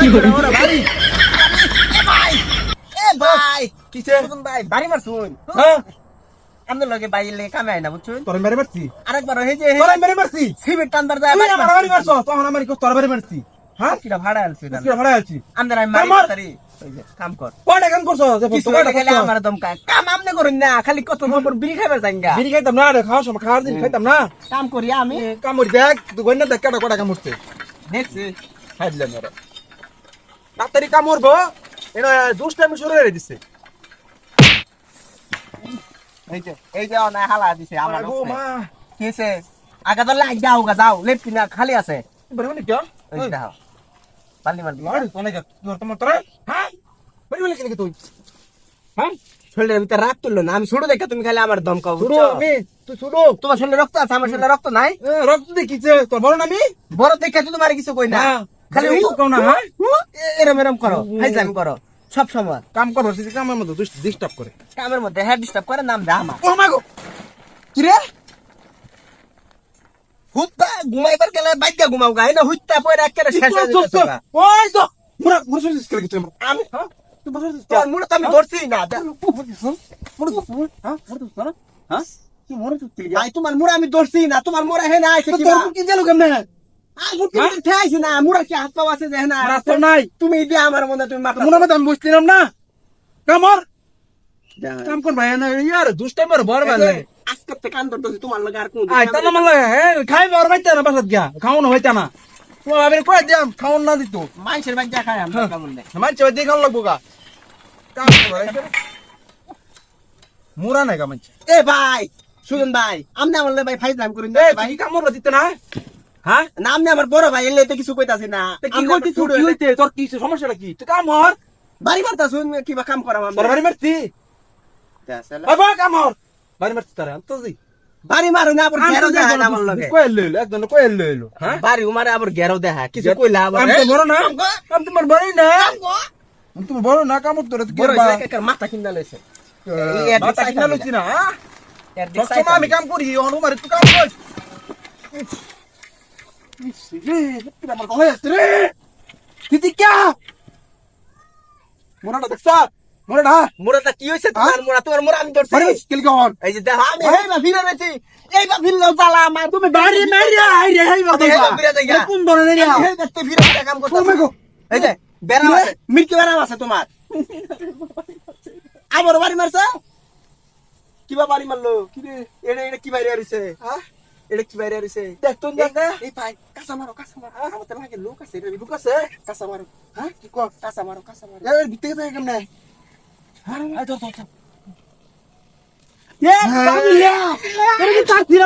বাড়ি ভাই কিসে ভাই বাড়ি মারছুন হ্যাঁ আমাদের লগে বাইরে লেগে কামে আয় না বুঝছুন তোর মেরে মারছি আরেকবার এই যে তোর মেরে মারছি সিমেন্ট টানবার যায় তুই আমার বাড়ি মারছ তখন আমার তোর বাড়ি মারছি হ্যাঁ কিটা ভাড়া আলছি না কি ভাড়া আছি আমাদের আমি কাম মারি কর। তারি ওই যে কাম কর কয়টা কাম করছ যে কিছু কয়টা হলে গেলে করছ আমার দমকা কাম আমনে করুন না খালি কত নম্বর বিড়ি খাইবার যাইঙ্গা বিড়ি খাইতাম না রে খাওয়ার সময় খাওয়ার দিন খাইতাম না কাম করি আমি কামড় দেখ তুই গন্না দেখ কেটা কটা কামড়ছে দেখছি খাই দিলাম এরা তাড়াতাড়ি কামড়বো এটা দুষ্টামি শুরু হয়ে দিচ্ছে এই যে অনায় হালা দিছে আমার ও মা কিছে আগা তো লাগ দাও গা দাও লেফট কিনা খালি আছে বড় মানে কি ওই যে দাও পাল্লি মারবি লড় তো নাই তোর তোমার তোরা হ্যাঁ বড় মানে কি তুই হ্যাঁ শরীরের ভিতরে রাগ তুললো না আমি ছোট দেখে তুমি খালি আমার দমকাও শুরু আমি তুই শুরু তোমার শরীরে রক্ত আছে আমার শরীরে রক্ত নাই রক্ত দেখিছে তোর বড় না আমি বড় দেখে তো তোমার কিছু কই না হ্যাঁ, খালি বড় কিছু কও না, হ্যাঁ? এরম এরম করো হাইজাম করো সব সময় কাম করো সেই কামের মধ্যে ডিস্টার্ব করে কামের মধ্যে হেড ডিস্টার্ব করে নাম দে আমার ও মা গো কি রে হুত্তা ঘুমাইবার গেলে বাইকা ঘুমাও গাই না হুত্তা পয়রা একেবারে শেষ হয়ে যাচ্ছে গা। ওই তো মুরা মুরা শুনছিস কি তুই আমি হ্যাঁ তুই বসে দিস তোর মুড়ে তো আমি ধরছি না হ্যাঁ কি মরে তুই ভাই তোমার মুড়ে আমি ধরছি না তোমার মুড়ে হে না আইছে কি তোর কি গেল কেমনে আর মুড়ে ঠেয়াইছি না মুড়ে কি হাত পাও আছে যে না রাস্তা নাই তুমি দিয়ে আমার মনে তুমি মাথা মুরা মত আমি বুঝছিলাম না কামর কাম কোন ভাই না यार দুষ্টাই মার বড় ভাই লাগে আজকে থেকে কান ধরতেছি তোমার লগে আর কোন আই তানা মাল লাগে হ্যাঁ খাই বড় বাইতে না বাসাত গিয়া খাওন হইতা না তো আবার কই দিয়াম খাওন না দিত মানুষের বাচ্চা খায় আমরা কেমন দেখ মানছে ওই দেখান লাগবো গা কাম করে মুরা নাই কামাচ্ছে এ ভাই শুনুন ভাই আমনে আমার ভাই ফাইজলাম করুন এ ভাই ভাই কামর দিতে না হ্যাঁ না আমনে আমার বড় ভাই এলে তো কিছু কইতাছি না কি করছিস তুই কি হইতে তোর কি সমস্যাটা কি তুই কামর বাড়ি মারতা শুন কিবা কাম করাম তোর বাড়ি মারছি বাবা কামর বাড়ি মারছি তারে আন্তজি বাড়ি মারু না আবার ঘেরো দেখা না আমার লগে কইল লইলো একজন কইল লইলো হ্যাঁ বাড়ি উমারে আবার ঘেরো দেখা কিছু কইলা আবার আমি তো বড় না আমি তোমার বড় না আমি তোমার বড় না কামর তোর কি বড় করবা হইছে একার মাথা কিনা লইছে মাথা কিনা লইছি না এর দিক সবসময় আমি কাম করি অনু মারে তুই কাম কর রে আমার কই আছে রে দিদি কে মোরাটা দেখছ মোরাটা মুরাটা কি হইছে তোমার মুরা আমি ধরছি বাড়ি স্কিল কখন এই যে দেখো আমি হেই বা ফিরে রয়েছি এই বা ফিরলো জ্বালা আমার তুমি বাড়ি মারিয়া আই রে হেই বাবা ফিরে যাই কোন ধরনের রে হেই দেখতে ফিরে কাম ও করতে মে গো এই যে বেরাম আছে মির্কি বেরাম আছে তোমার আমার বাড়ি মারছে কিবা বাড়ি মারলো কি রে এটা এটা কি বাইরে আরিছে হ্যাঁ এটা কি বাইরে আরিছে দেখ তুই দেখ এই ভাই কাঁচা মারো আমার তো লাগে লোক আছে রে লোক আছে কাঁচা মারো হ্যাঁ কি কর কাঁচা মারো এ ভিতরে থেকে কেমনে আরে ধর এ বাবু ইয়া তোর কি তার দিরা